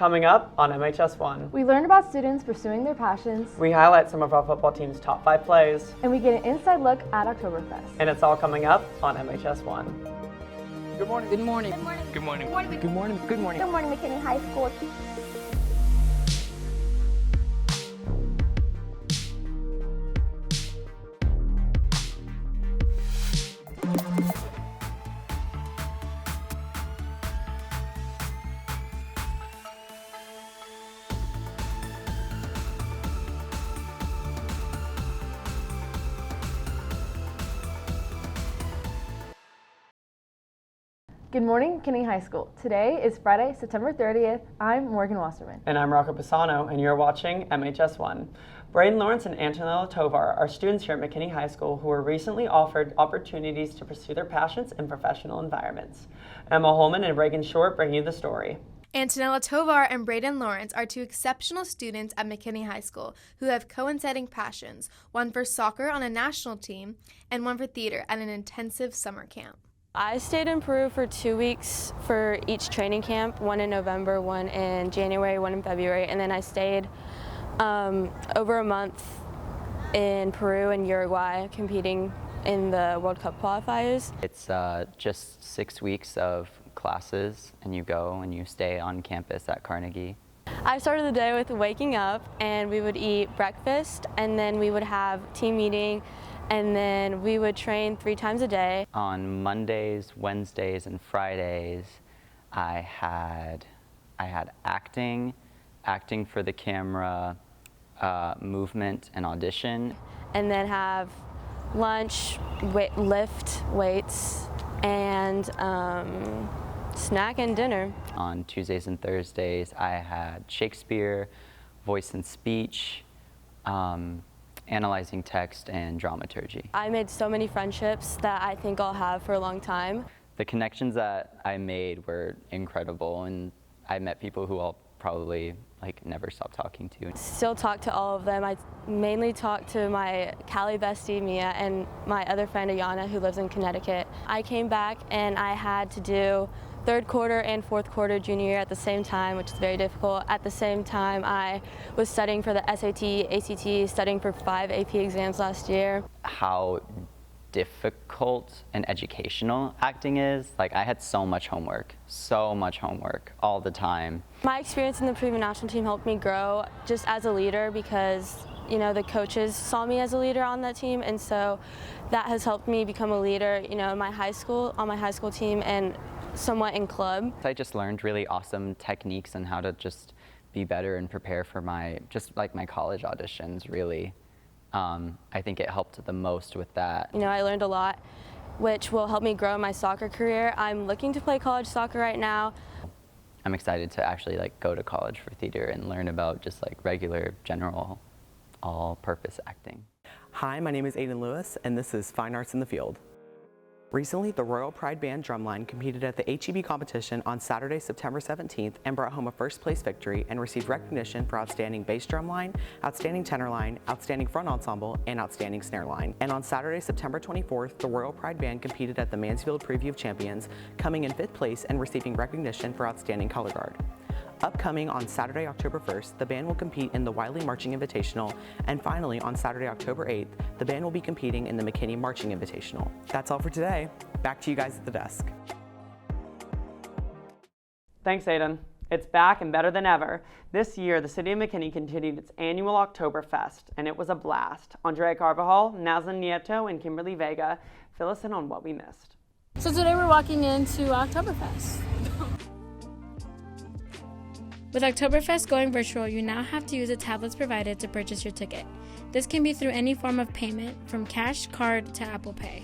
Coming up on MHS1, we learn about students pursuing their passions. We highlight some of our football team's top 5 plays. And we get an inside look at Oktoberfest. And it's all coming up on MHS1. Good morning. Good morning. Good morning. Good morning. Good morning. Good morning. Good morning. Good morning, McKinney High School. Good morning, McKinney High School. Today is Friday, September 30th. I'm Morgan Wasserman. And I'm Rocco Pisano, and you're watching MHS1. Braden Lawrence and Antonella Tovar are students here at McKinney High School who were recently offered opportunities to pursue their passions in professional environments. Emma Holman and Reagan Short bring you the story. Antonella Tovar and Braden Lawrence are two exceptional students at McKinney High School who have coinciding passions, one for soccer on a national team and one for theater at an intensive summer camp. I stayed in Peru for 2 weeks for each training camp, one in November, one in January, one in February, and then I stayed over a month in Peru and Uruguay competing in the World Cup qualifiers. It's just 6 weeks of classes, and you go and you stay on campus at Carnegie. I started the day with waking up, and we would eat breakfast, and then we would have team meeting, and then we would train 3 times a day. On Mondays, Wednesdays, and Fridays, I had acting for the camera, movement, and audition. And then have lunch, lift weights, and snack and dinner. On Tuesdays and Thursdays, I had Shakespeare, voice and speech, analyzing text, and dramaturgy. I made so many friendships that I think I'll have for a long time. The connections that I made were incredible, and I met people who I'll probably never stop talking to. Still talk to all of them. I mainly talk to my Cali bestie, Mia, and my other friend, Ayana, who lives in Connecticut. I came back and I had to do 3rd quarter and 4th quarter junior year at the same time, which is very difficult. At the same time, I was studying for the SAT, ACT, studying for 5 AP exams last year. How difficult and educational acting is. I had so much homework all the time. My experience in the Peruvian national team helped me grow just as a leader because, the coaches saw me as a leader on that team, and so that has helped me become a leader, on my high school team and somewhat in club. I just learned really awesome techniques on how to just be better and prepare for my college auditions, really. I think it helped the most with that. I learned a lot, which will help me grow in my soccer career. I'm looking to play college soccer right now. I'm excited to actually go to college for theater and learn about just regular, general, all-purpose acting. Hi, my name is Aiden Lewis, and this is Fine Arts in the Field. Recently, the Royal Pride Band Drumline competed at the HEB competition on Saturday, September 17th and brought home a first-place victory and received recognition for Outstanding Bass Drum Line, Outstanding Tenor Line, Outstanding Front Ensemble, and Outstanding Snare Line. And on Saturday, September 24th, the Royal Pride Band competed at the Mansfield Preview of Champions, coming in 5th place and receiving recognition for Outstanding Color Guard. Upcoming on Saturday, October 1st, the band will compete in the Wiley Marching Invitational, and finally on Saturday, October 8th, the band will be competing in the McKinney Marching Invitational. That's all for today. Back to you guys at the desk. Thanks, Aiden. It's back and better than ever. This year, the city of McKinney continued its annual Oktoberfest, and it was a blast. Andrea Carvajal, Nazlin Nieto, and Kimberly Vega fill us in on what we missed. So today we're walking into Oktoberfest. With Oktoberfest going virtual, you now have to use the tablets provided to purchase your ticket. This can be through any form of payment, from cash, card, to Apple Pay.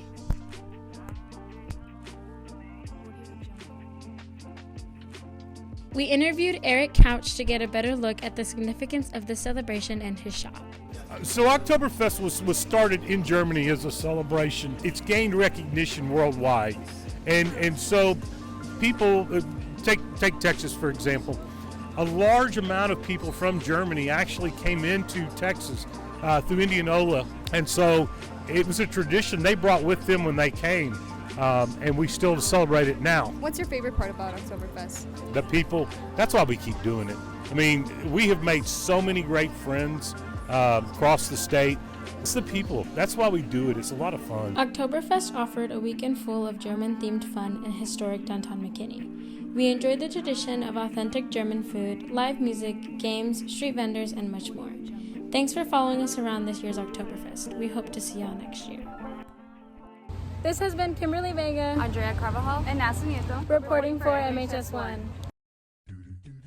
We interviewed Eric Couch to get a better look at the significance of this celebration and his shop. So Oktoberfest was started in Germany as a celebration. It's gained recognition worldwide. And so people, take Texas for example, a large amount of people from Germany actually came into Texas through Indianola. And so it was a tradition they brought with them when they came. and we still celebrate it now. What's your favorite part about Oktoberfest? The people, that's why we keep doing it. I mean, we have made so many great friends across the state. It's the people. That's why we do it. It's a lot of fun. Oktoberfest offered a weekend full of German-themed fun in historic downtown McKinney. We enjoyed the tradition of authentic German food, live music, games, street vendors, and much more. Thanks for following us around this year's Oktoberfest. We hope to see y'all next year. This has been Kimberly Vega, Andrea Carvajal, and Nasa Nieto, reporting for MHS1.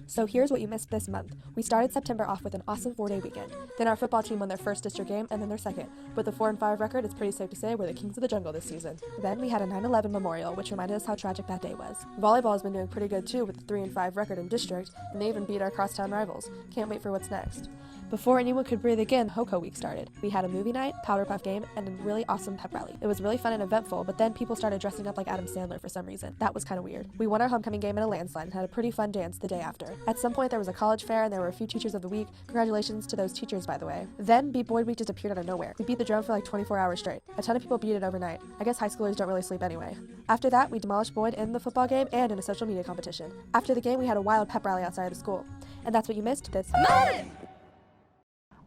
So here's what you missed this month. We started September off with an awesome 4-day weekend. Then our football team won their first district game and then their second. With a 4-5 record, it's pretty safe to say we're the kings of the jungle this season. Then we had a 9/11 memorial, which reminded us how tragic that day was. Volleyball has been doing pretty good too with a 3-5 record in district, and they even beat our crosstown rivals. Can't wait for what's next. Before anyone could breathe again, HOCO Week started. We had a movie night, powder puff game, and a really awesome pep rally. It was really fun and eventful, but then people started dressing up like Adam Sandler for some reason. That was kind of weird. We won our homecoming game in a landslide and had a pretty fun dance the day after. At some point there was a college fair and there were a few teachers of the week. Congratulations to those teachers, by the way. Then Beat Boyd Week just appeared out of nowhere. We beat the drum for like 24 hours straight. A ton of people beat it overnight. I guess high schoolers don't really sleep anyway. After that, we demolished Boyd in the football game and in a social media competition. After the game, we had a wild pep rally outside of the school. And that's what you missed this month.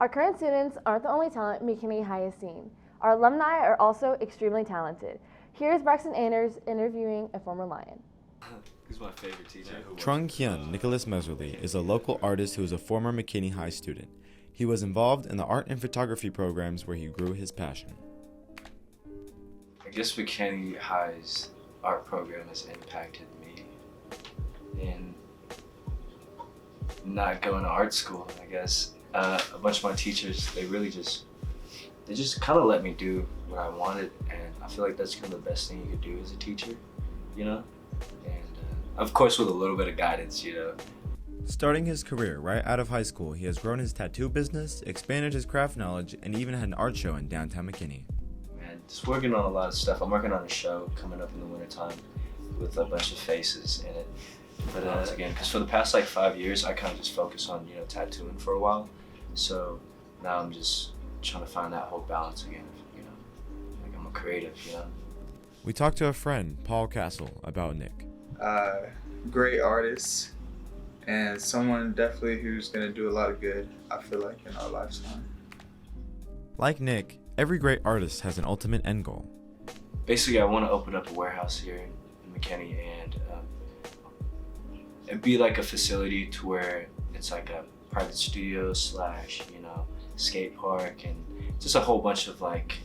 Our current students aren't the only talent McKinney High has seen. Our alumni are also extremely talented. Here's Braxton Anders interviewing a former Lion. Who's my favorite teacher? Trung Hyun Nicholas Meserly is a local artist who is a former McKinney High student. He was involved in the art and photography programs where he grew his passion. I guess McKinney High's art program has impacted me in not going to art school, I guess. A bunch of my teachers, they just kind of let me do what I wanted, and I feel like that's kind of the best thing you could do as a teacher, you know? And of course with a little bit of guidance, you know. Starting his career right out of high school, he has grown his tattoo business, expanded his craft knowledge, and even had an art show in downtown McKinney. Man, just working on a lot of stuff. I'm working on a show coming up in the wintertime with a bunch of faces in it. But again, because for the past like 5 years, I kind of just focused on, you know, tattooing for a while. So now I'm just trying to find that whole balance again, you know, like I'm a creative, you know. We talked to a friend, Paul Castle, about Nick. Great artist and someone definitely who's going to do a lot of good, I feel like, in our lifetime. Like Nick, every great artist has an ultimate end goal. Basically, I want to open up a warehouse here in McKinney and be like a facility to where it's like a private studio / you know, skate park, and just a whole bunch of like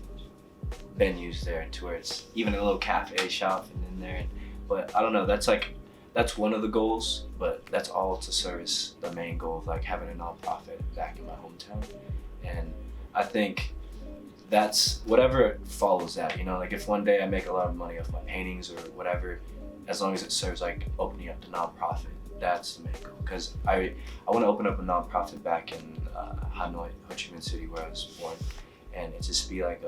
venues there to where it's even a little cafe shop and in there. But I don't know, that's one of the goals, but that's all to service the main goal of like having a nonprofit back in my hometown. And I think that's whatever follows that, you know, like if one day I make a lot of money off my paintings or whatever, as long as it serves like opening up the nonprofit, that's the main goal. Because I want to open up a nonprofit back in Hanoi, Ho Chi Minh City, where I was born, and it just be like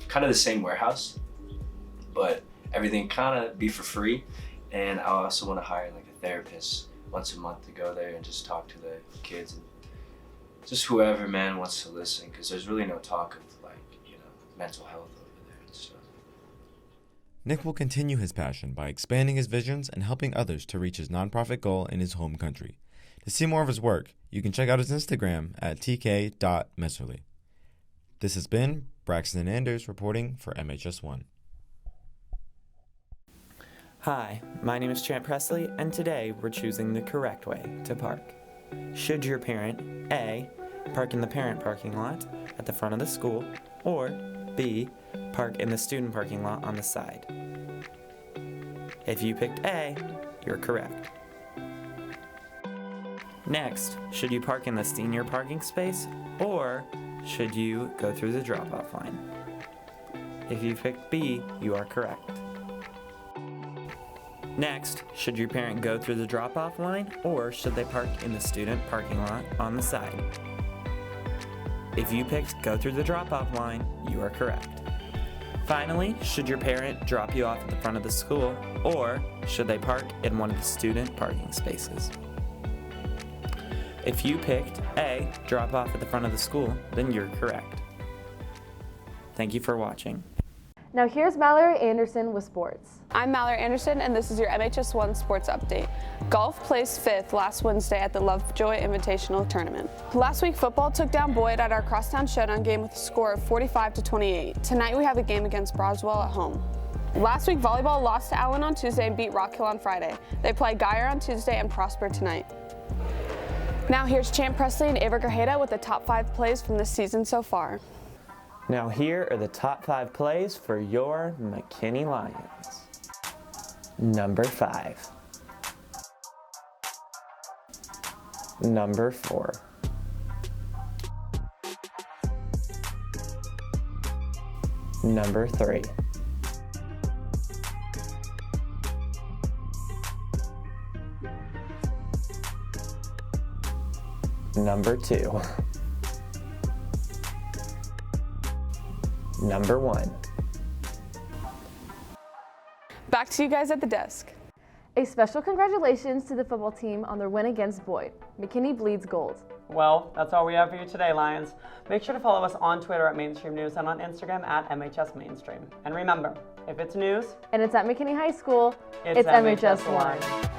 kind of the same warehouse, but everything kind of be for free. And I also want to hire like a therapist once a month to go there and just talk to the kids and just whoever, man, wants to listen, because there's really no talk of like, you know, mental health over there and stuff. Nick will continue his passion by expanding his visions and helping others to reach his nonprofit goal in his home country. To see more of his work, you can check out his Instagram at tk.meserly. This has been Braxton Anders reporting for MHS1. Hi, my name is Trent Presley, and today we're choosing the correct way to park. Should your parent A, park in the parent parking lot at the front of the school, or B, park in the student parking lot on the side? If you picked A, you're correct. Next, should you park in the senior parking space, or should you go through the drop-off line? If you picked B, you are correct. Next, should your parent go through the drop-off line, or should they park in the student parking lot on the side? If you picked go through the drop-off line, you are correct. Finally, should your parent drop you off at the front of the school, or should they park in one of the student parking spaces? If you picked A, drop off at the front of the school, then you're correct. Thank you for watching. Now here's Mallory Anderson with sports. I'm Mallory Anderson, and this is your MHS1 sports update. Golf placed 5th last Wednesday at the Lovejoy Invitational Tournament. Last week, football took down Boyd at our Crosstown Showdown game with a score of 45-28. Tonight, we have a game against Broswell at home. Last week, volleyball lost to Allen on Tuesday and beat Rock Hill on Friday. They play Geyer on Tuesday and Prosper tonight. Now here's Champ Presley and Ava Grajeda with the top 5 plays from this season so far. Now here are the top 5 plays for your McKinney Lions. Number 5. Number 4. Number 3. Number 2. Number 1. Back to you guys at the desk. A special congratulations to the football team on their win against Boyd. McKinney bleeds gold. Well, that's all we have for you today, Lions. Make sure to follow us on Twitter at Mainstream News and on Instagram at MHS Mainstream. And remember, if it's news and it's at McKinney High School, it's MHS1.